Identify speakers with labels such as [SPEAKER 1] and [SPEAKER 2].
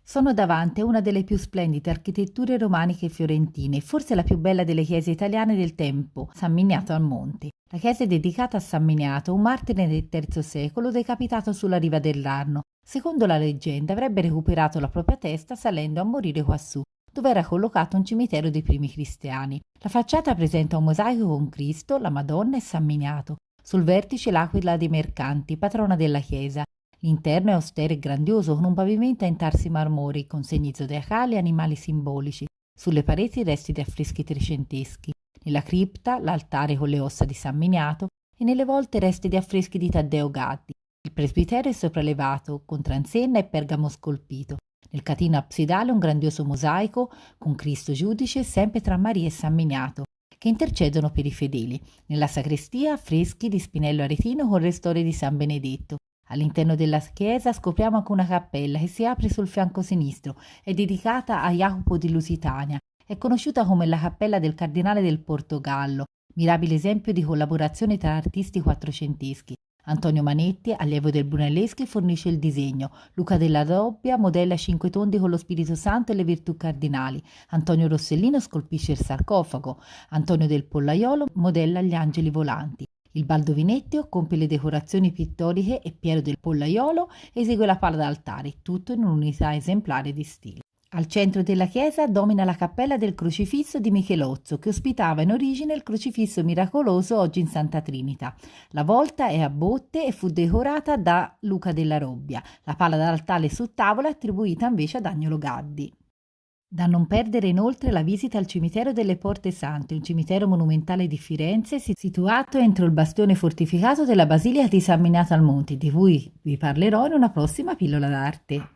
[SPEAKER 1] Sono davanti a una delle più splendide architetture romaniche fiorentine, forse la più bella delle chiese italiane del tempo, San Miniato al Monte. La chiesa è dedicata a San Miniato, un martire del III secolo decapitato sulla riva dell'Arno. Secondo la leggenda avrebbe recuperato la propria testa salendo a morire quassù, dove era collocato un cimitero dei primi cristiani. La facciata presenta un mosaico con Cristo, la Madonna e San Miniato. Sul vertice l'aquila dei mercanti, patrona della chiesa. L'interno è austero e grandioso, con un pavimento a intarsi marmorei, con segni zodiacali e animali simbolici. Sulle pareti resti di affreschi trecenteschi. Nella cripta, l'altare con le ossa di San Miniato e nelle volte resti di affreschi di Taddeo Gaddi. Il presbiterio è sopraelevato, con transenna e pergamo scolpito. Nel catino absidale un grandioso mosaico con Cristo giudice sempre tra Maria e San Miniato, che intercedono per i fedeli. Nella sacrestia affreschi di Spinello Aretino con restore di San Benedetto. All'interno della chiesa scopriamo anche una cappella che si apre sul fianco sinistro, è dedicata a Jacopo di Lusitania, è conosciuta come la cappella del cardinale del Portogallo, mirabile esempio di collaborazione tra artisti quattrocenteschi. Antonio Manetti, allievo del Brunelleschi, fornisce il disegno, Luca della Robbia modella 5 tondi con lo Spirito Santo e le virtù cardinali, Antonio Rossellino scolpisce il sarcofago, Antonio del Pollaiolo modella gli angeli volanti. Il Baldovinettio compie le decorazioni pittoriche e Piero del Pollaiolo esegue la pala d'altare, tutto in un'unità esemplare di stile. Al centro della chiesa domina la cappella del Crocifisso di Michelozzo, che ospitava in origine il Crocifisso miracoloso oggi in Santa Trinita. La volta è a botte e fu decorata da Luca della Robbia. La pala d'altare su tavola è attribuita invece ad Agnolo Gaddi. Da non perdere inoltre la visita al cimitero delle Porte Sante, un cimitero monumentale di Firenze situato entro il bastione fortificato della Basilica di San Miniato al Monte, di cui vi parlerò in una prossima pillola d'arte.